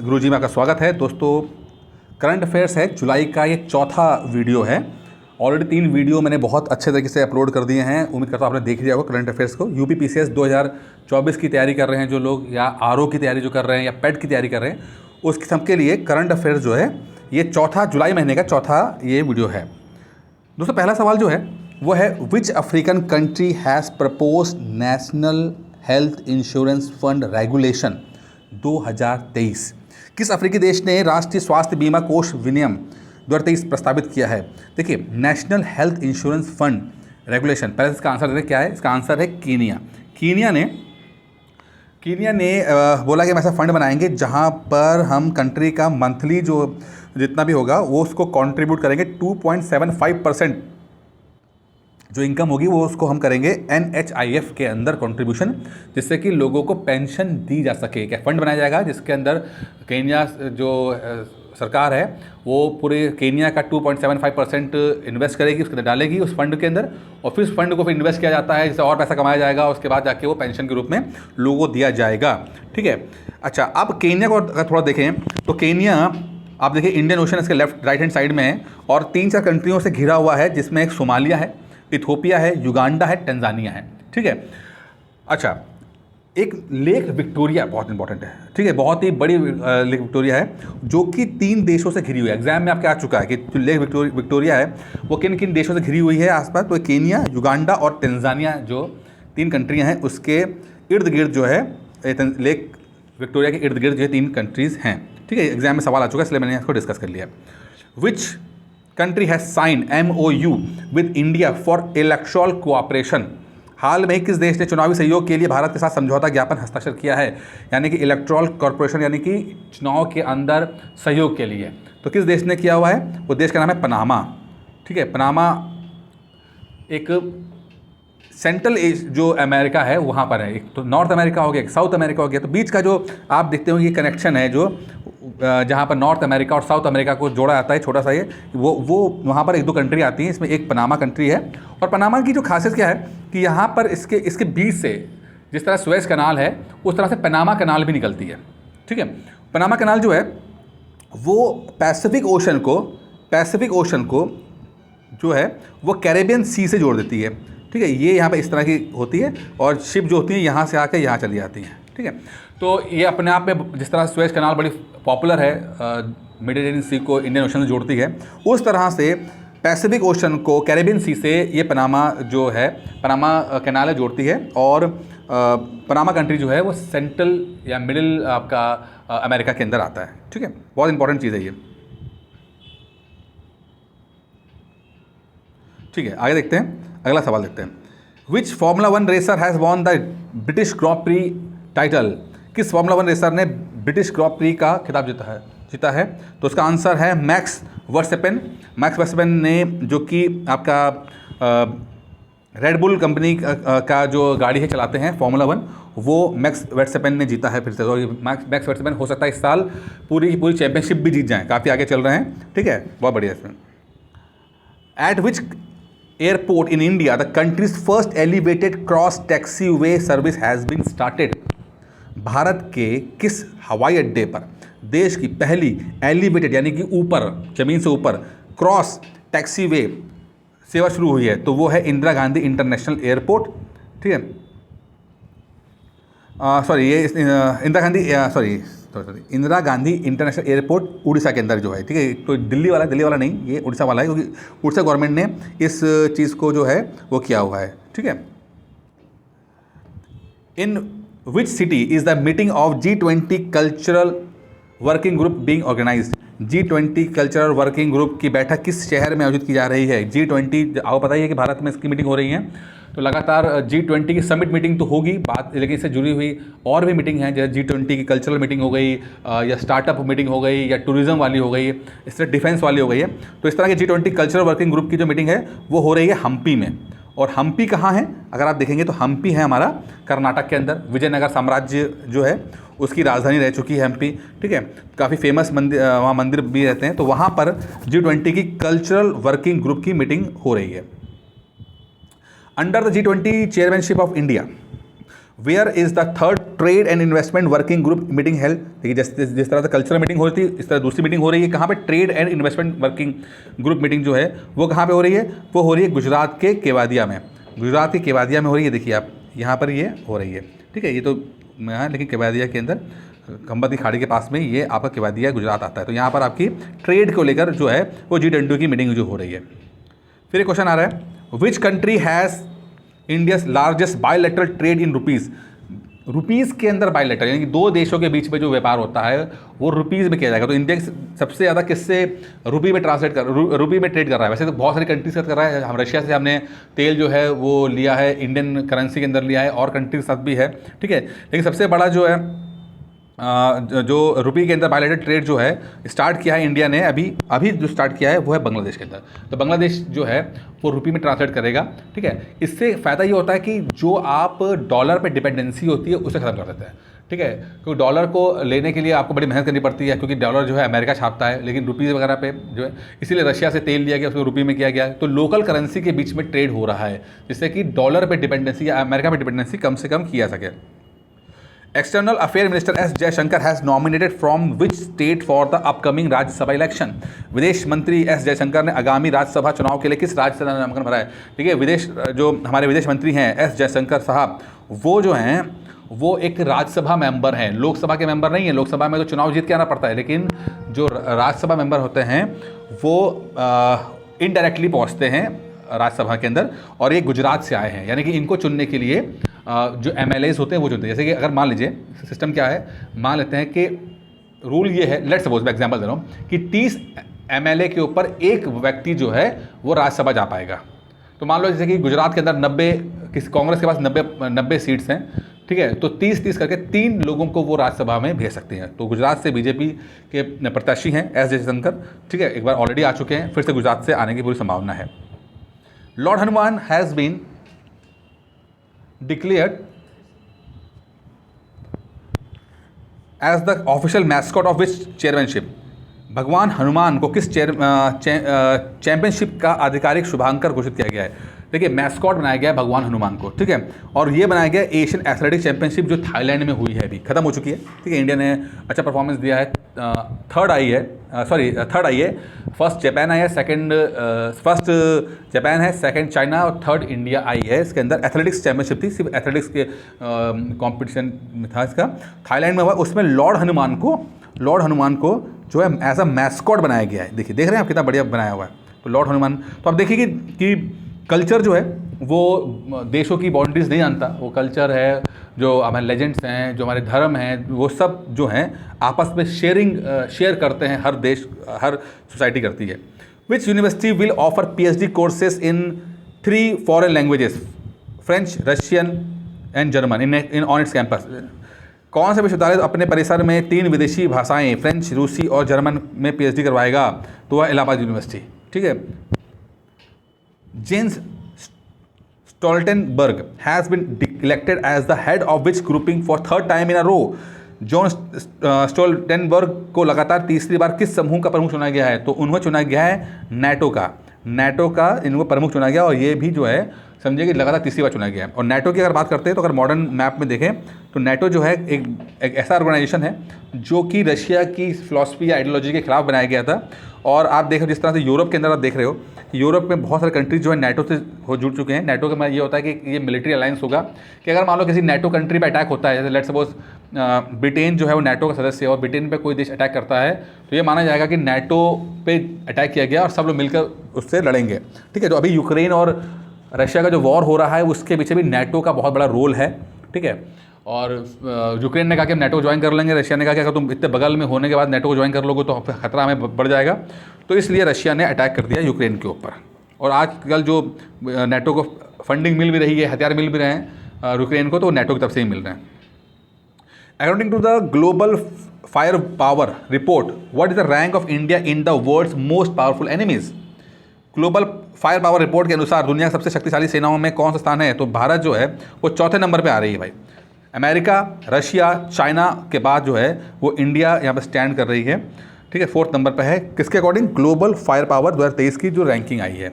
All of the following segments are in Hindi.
गुरुजी में आपका स्वागत है। दोस्तों, करंट अफेयर्स है, जुलाई का ये चौथा वीडियो है। ऑलरेडी 3 वीडियो मैंने बहुत अच्छे तरीके से अपलोड कर दिए हैं। उम्मीद करता हूँ आपने देख लिया होगा करंट अफेयर्स को। यूपी पीसीएस 2024 की तैयारी कर रहे हैं जो लोग, या आरओ की तैयारी जो कर रहे हैं, या पेट की तैयारी कर रहे हैं, उस सबके लिए करंट अफेयर्स जो है ये चौथा, जुलाई महीने का चौथा ये वीडियो है। दोस्तों, पहला सवाल जो है वो है, which African country has propose national health insurance fund regulation 2023। किस अफ्रीकी देश ने राष्ट्रीय स्वास्थ्य बीमा कोष विनियम 2023 प्रस्तावित किया है? देखिए, national health insurance fund regulation, पहले इसका आंसर देते क्या है। इसका आंसर है कीनिया। कीनिया ने बोला कि हम ऐसा फंड बनाएंगे जहां पर हम कंट्री का मंथली जो जितना भी होगा वो उसको कंट्रीब्यूट करेंगे। 2.75% जो इनकम होगी वो उसको हम करेंगे NHIF के अंदर कंट्रीब्यूशन, जिससे कि लोगों को पेंशन दी जा सके। एक फंड बनाया जाएगा जिसके अंदर केन्या जो सरकार है वो पूरे केन्या का 2.75% इन्वेस्ट करेगी, उसके अंदर डालेगी उस फंड के अंदर, और फिर उस फंड को फिर इन्वेस्ट किया जाता है, जिससे और पैसा कमाया जाएगा, उसके बाद जाके वो पेंशन के रूप में लोगों को दिया जाएगा। ठीक है। अच्छा, अब केन्या को अगर थोड़ा देखें तो केन्या, आप देखिए, इंडियन ओशन इसके लेफ्ट राइट हैंड साइड में है और 3-4 कंट्रियों से घिरा हुआ है, जिसमें एक सोमालिया है, इथोपिया है, युगांडा है, टंजानिया है। ठीक है। अच्छा, एक लेक विक्टोरिया बहुत इंपॉर्टेंट है। ठीक है, बहुत ही बड़ी लेक विक्टोरिया है जो कि 3 देशों से घिरी हुई है। एग्जाम में आपके आ चुका है कि जो लेक विक्टोरिया है वो किन किन देशों से घिरी हुई है आसपास। तो केन्या, युगांडा और टंजानिया जो 3 कंट्रियां हैं, उसके इर्द गिर्द जो है लेक विक्टोरिया के इर्द गिर्द जो 3 कंट्रीज़ हैं। ठीक है, एग्जाम में सवाल आ चुका है, इसलिए मैंने इसको डिस्कस कर लिया। Which country has sign MOU with India for electoral cooperation. हाल में किस देश ने चुनावी सहयोग के लिए भारत के साथ समझौता ज्ञापन हस्ताक्षर किया है? यानी कि इलेक्टोरल कॉर्पोरेशन, यानी कि चुनाव के अंदर सहयोग के लिए। तो किस देश ने किया हुआ है? वो देश का नाम है पनामा। ठीक है, पनामा एक सेंट्रल जो अमेरिका है वहाँ पर है। एक तो नॉर्थ अमेरिका हो गया, एक साउथ अमेरिका हो गया। तो बीच का जो आप देखते हो ये कनेक्शन है, जो जहाँ पर नॉर्थ अमेरिका और साउथ अमेरिका को जोड़ा जाता है, छोटा सा ये वो वहाँ पर 1-2 कंट्री आती हैं। इसमें एक पनामा कंट्री है। और पनामा की जो खासियत क्या है कि यहाँ पर इसके बीच से जिस तरह सुएज कनाल है, उस तरह से पनामा कनाल भी निकलती है। ठीक है, पनामा कनाल जो है वो पैसिफिक ओशन को जो है वो कैरेबियन सी से जोड़ देती है। ठीक है, ये यहाँ पे इस तरह की होती है और शिप जो होती है यहाँ से आकर यहाँ चली जाती हैं। ठीक है, तो ये अपने आप में जिस तरह सुएज कनाल बड़ी पॉपुलर है, मेडिटेरेनियन सी को इंडियन ओशन से जोड़ती है, उस तरह से पैसिफिक ओशन को कैरेबियन सी से ये पनामा जो है, पनामा कैनाल जोड़ती है। और पनामा कंट्री जो है वो सेंट्रल या मिडिल आपका अमेरिका के अंदर आता है। ठीक है, बहुत इंपॉर्टेंट चीज़ है ये। ठीक है, आगे देखते हैं, अगला सवाल देखते हैं। Which Formula 1 racer has won the British grand prix title. किस Formula 1 रेसर ने ब्रिटिश ग्रॉन्ड प्री का खिताब जीता है? तो उसका आंसर है मैक्स वर्स्टेपेन। मैक्स वर्स्टेपेन ने, जो कि आपका रेड बुल कंपनी का जो गाड़ी है चलाते हैं Formula 1, वो मैक्स वर्स्टेपेन ने जीता है फिर से। तो मैक्स वर्स्टेपेन हो सकता है इस साल पूरी चैंपियनशिप भी जीत जाएँ, काफ़ी आगे चल रहे हैं। ठीक है, बहुत बढ़िया इसमें। At which airport in India the countries first elevated cross taxiway service has been started. Bharat के किस हवाई अड्डे पर देश की पहली एलिवेटेड, यानी कि ऊपर, जमीन से ऊपर, क्रॉस टैक्सीवे सेवा शुरू हुई है? तो वो है इंदिरा गांधी इंटरनेशनल एयरपोर्ट। ठीक है, इंदिरा गांधी इंटरनेशनल एयरपोर्ट उड़ीसा के अंदर जो है। ठीक है, तो दिल्ली वाला नहीं, ये उड़ीसा वाला है, क्योंकि उड़ीसा गवर्नमेंट ने इस चीज़ को जो है वो किया हुआ है। ठीक है। In which city is the meeting of G20 cultural working group being organised. G20 cultural working group की बैठक किस शहर में आयोजित की जा रही है? G20, आपको पता ही है कि भारत में इसकी मीटिंग हो रही है, तो लगातार G20 की समिट मीटिंग तो होगी बात, लेकिन इससे जुड़ी हुई और भी मीटिंग है, जैसे G20 की कल्चरल मीटिंग हो गई, या स्टार्टअप मीटिंग हो गई, या टूरिज्म वाली हो गई, इस तरह डिफेंस वाली हो गई है। तो इस तरह की G20 कल्चरल वर्किंग ग्रुप की जो मीटिंग है वो हो रही है हम्पी में। और हम्पी कहाँ है? अगर आप देखेंगे तो हम्पी है हमारा कर्नाटक के अंदर। विजयनगर साम्राज्य जो है उसकी राजधानी रह चुकी है हम्पी। ठीक है, काफ़ी फेमस मंदिर, वहाँ मंदिर भी रहते हैं। तो वहाँ पर G20 की कल्चरल वर्किंग ग्रुप की मीटिंग हो रही है। Under the G20 chairmanship of India, where is the third trade and investment working group meeting held. देखिए जिस तरह से कल्चरल मीटिंग हो रही थी, इस तरह दूसरी मीटिंग हो रही है। कहाँ पे trade and investment working group meeting जो है वो कहाँ पे हो रही है? वो हो रही है गुजरात के केवादिया में। गुजरात के केवादिया में हो रही है। देखिए आप यहाँ पर ये हो रही है, ठीक है। ये तो यहाँ लेकिन केवादिया के अंदर खंबत की खाड़ी के पास में ये आपका केवादिया गुजरात आता है। तो यहाँ पर आपकी ट्रेड को लेकर जो है वो G20 की मीटिंग जो हो रही है। फिर एक क्वेश्चन आ रहा है, which country has India's largest bilateral trade in rupees. Rupees के अंदर बायलैटरल यानी कि दो देशों के बीच में जो व्यापार होता है वो रुपीज़ में किया जाएगा। तो इंडिया सबसे ज़्यादा किससे रुपी में रुपी में ट्रेड कर रहा है। वैसे तो बहुत सारी कंट्रीज के साथ कर रहा है। हम रशिया से हमने तेल जो है वो लिया है, इंडियन करेंसी के अंदर लिया है, और कंट्री के साथ भी है, ठीक है। लेकिन सबसे बड़ा जो है जो रुपये के अंदर बायलैटरल ट्रेड जो है स्टार्ट किया है इंडिया ने, अभी जो स्टार्ट किया है वो है बांग्लादेश के अंदर। तो बांग्लादेश जो है वो रुपये में ट्रांसलेट करेगा, ठीक है। इससे फ़ायदा ये होता है कि जो आप डॉलर पे डिपेंडेंसी होती है उसे ख़त्म कर देते हैं, ठीक है। क्योंकि डॉलर को लेने के लिए आपको बड़ी मेहनत करनी पड़ती है, क्योंकि डॉलर जो है अमेरिका छापता है, लेकिन रुपीज़ वगैरह पे जो है इसीलिए रशिया से तेल लिया गया, उसको रुपये में किया गया। तो लोकल करेंसी के बीच में ट्रेड हो रहा है, जिससे कि डॉलर पे डिपेंडेंसी या अमेरिका पे डिपेंडेंसी कम से कम किया सके। External affair minister S Jaishankar has nominated from which state for the upcoming Rajya Sabha election. विदेश मंत्री एस जयशंकर ने आगामी राज्यसभा चुनाव के लिए किस राज्य से नामांकन भरा है? ठीक है, जो हमारे विदेश मंत्री हैं एस जयशंकर साहब, वो जो हैं वो एक राज्यसभा मेंबर हैं, लोकसभा के मेंबर नहीं है। लोकसभा में तो चुनाव जीत के आना पड़ता है, लेकिन जो राज्यसभा मेंबर होते हैं वो इनडायरेक्टली पहुँचते हैं राज्यसभा के अंदर, और ये गुजरात से आए हैं। यानी कि इनको चुनने के लिए जो MLAs होते हैं वो चुनते हैं। जैसे कि अगर मान लीजिए सिस्टम क्या है, मान लेते हैं कि रूल ये है, लेट्स सपोज मैं एग्जांपल दे रहा हूँ कि 30 MLA के ऊपर एक व्यक्ति जो है वो राज्यसभा जा पाएगा। तो मान लो जैसे कि गुजरात के अंदर 90 किसी कांग्रेस के पास 90 सीट्स हैं, ठीक है। तो 30-30 करके 3 लोगों को वो राज्यसभा में भेज सकते हैं। तो गुजरात से बीजेपी के प्रत्याशी हैं एस जयशंकर, ठीक है। एक बार ऑलरेडी आ चुके हैं, फिर से गुजरात से आने की पूरी संभावना है। Lord Hanuman has been declared as the official mascot of which chairmanship। भगवान हनुमान को किस चैंपियनशिप का आधिकारिक शुभांकर घोषित किया गया है? देखिए मैस्कॉट बनाया गया है भगवान हनुमान को, ठीक है। और ये बनाया गया एशियन एथलेटिक चैंपियनशिप जो थाईलैंड में हुई है, अभी खत्म हो चुकी है, ठीक है। इंडिया ने अच्छा परफॉर्मेंस दिया है, थर्ड आई है। फर्स्ट जापान आई है, फर्स्ट जापान है, सेकंड चाइना और थर्ड इंडिया आई है। इसके अंदर एथलेटिक्स चैंपियनशिप थी, सिर्फ एथलेटिक्स के कॉम्पिटिशन में था इसका, थाईलैंड में हुआ। उसमें लॉर्ड हनुमान को जो है एज अ मैस्कॉट बनाया गया है। देखिए, देख रहे हैं आप कितना बढ़िया बनाया हुआ है। तो लॉर्ड हनुमान, तो आप देखिए कि कल्चर जो है वो देशों की बाउंड्रीज नहीं जानता। वो कल्चर है, जो हमारे लेजेंड्स हैं, जो हमारे धर्म हैं, वो सब जो हैं आपस में शेयर करते हैं। हर देश, हर सोसाइटी करती है। Which university will offer PhD courses in 3 foreign languages, French, Russian and German in on it's campus. कौन सा विश्वविद्यालय अपने परिसर में 3 विदेशी भाषाएं, फ्रेंच, रूसी और जर्मन में PhD करवाएगा? तो वह इलाहाबाद यूनिवर्सिटी, ठीक है। Jens Stoltenberg has been elected as the head of which grouping for 3rd time in a row. John Stoltenberg को लगातार तीसरी बार किस समूह का प्रमुख चुना गया है? तो उन्हें चुना गया है नाटो का इनको प्रमुख चुना गया, और ये भी जो है समझिए कि लगातार तीसरी बार चुना गया है। और नाटो की अगर बात करते हैं तो अगर मॉडर्न मैप में देखें तो नाटो जो है एक ऐसा ऑर्गेनाइजेशन है जो कि रशिया की फिलॉसफी या आइडियोलॉजी के खिलाफ बनाया गया था। और आप देखो जिस तरह से यूरोप के अंदर आप देख रहे हो, यूरोप में बहुत सारे कंट्रीज जो है नाटो से जुड़ चुके हैं। नाटो का मतलब ये होता है कि ये मिलिट्री अलायंस होगा कि अगर मान लो किसी नाटो कंट्री पे अटैक होता है, जैसे लेट्स सपोज ब्रिटेन जो है वो नाटो का सदस्य है और ब्रिटेन पे कोई देश अटैक करता है, तो ये माना जाएगा कि नाटो पे अटैक किया गया और सब लोग मिलकर उससे लड़ेंगे, ठीक है। तो अभी यूक्रेन और रशिया का जो वॉर हो रहा है उसके पीछे भी नाटो का बहुत बड़ा रोल है, ठीक है। और यूक्रेन ने कहा कि हम नाटो ज्वाइन कर लेंगे, रशिया ने कहा कि अगर तुम इतने बगल में होने के बाद नाटो को ज्वाइन कर लोगे तो खतरा हमें बढ़ जाएगा। तो इसलिए रशिया ने अटैक कर दिया यूक्रेन के ऊपर। और आजकल जो नाटो को फंडिंग मिल भी रही है, हथियार मिल भी रहे हैं यूक्रेन को, तो नाटो की तरफ से ही मिल रहे हैं। According to the global fire power report, what is the rank of India in the world's most powerful enemies? Global fire power report के अनुसार दुनिया की सबसे शक्तिशाली सेनाओं में कौन सा स्थान है? तो भारत जो है वो 4थे नंबर पे आ रही है भाई। अमेरिका, रशिया, चाइना के बाद जो है वो इंडिया यहाँ पे स्टैंड कर रही है, ठीक है। 4th नंबर पे है। किसके अकॉर्डिंग? ग्लोबल फायर पावर 2023 की जो रैंकिंग आई है।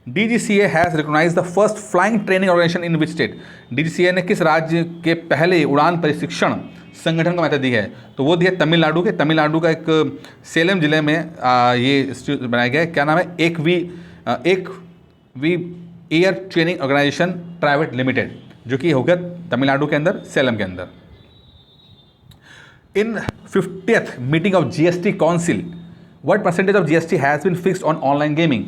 DGCA has recognize the first flying training organization in which state? DGCA ने किस राज्य के पहले उड़ान प्रशिक्षण संगठन को मान्यता दी है? तो वो दिया तमिलनाडु के। तमिलनाडु का एक सेलम जिले में ये इंस्टीट्यूट बनाया गया है। क्या नाम है? एक V air training organization private limited, जो कि होगा तमिलनाडु के अंदर, सेलम के अंदर। In 50th meeting of GST council what percentage of GST has been fixed on online gaming?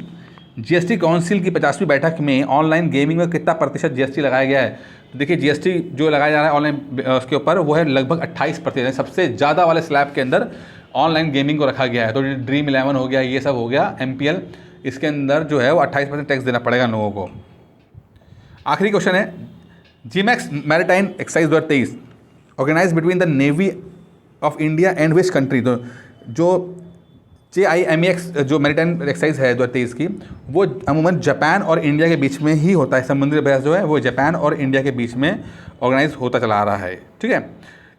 GST council की 50वीं बैठक में ऑनलाइन गेमिंग में कितना प्रतिशत GST लगाया गया है? तो देखिए GST जो लगाया जा रहा है ऑनलाइन उसके ऊपर वो है लगभग 28%। सबसे ज़्यादा वाले स्लैब के अंदर ऑनलाइन गेमिंग को रखा गया है। तो ड्रीम 11 हो गया, ये सब हो गया, MPL, इसके अंदर जो है वो 28% टैक्स देना पड़ेगा लोगों को। आखिरी क्वेश्चन है, GMAX maritime exercise 2023 organize between the navy of India and which country? तो जो JIMEX जो मैरिटाइम एक्सरसाइज है 2023 की, वो अमूमन जापान और इंडिया के बीच में ही होता है। समुद्री अभ्यास जो है वो जापान और इंडिया के बीच में ऑर्गेनाइज होता चला आ रहा है, ठीक है।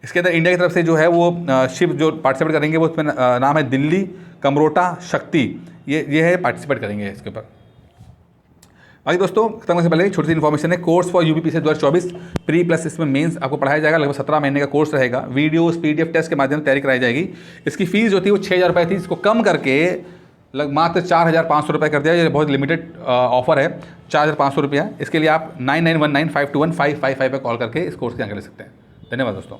इसके अंदर इंडिया की तरफ से जो है वो शिप जो पार्टिसिपेट करेंगे वो उसमें नाम है दिल्ली कमरोटा शक्ति, ये है पार्टिसिपेट करेंगे इसके ऊपर। बाकी दोस्तों खत्म से पहले छोटी सी इन्फॉर्मेशन है, course for UPPCS 2024 pre plus इसमें मेंस आपको पढ़ाया जाएगा। लगभग 17 महीने का कोर्स रहेगा। वीडियोस PDF टेस्ट के माध्यम से तैयारी कराई जाएगी। इसकी फीस जो थी वो 6,000 रुपये थी, इसको कम करके मात्र 4,500 रुपये कर दिया। ये बहुत लिमिटेड ऑफर है, 4,500 रुपया। इसके लिए आप 9919521555 पर कॉल करके इस कोर्स की जानकारी ले सकते हैं। धन्यवाद दोस्तों।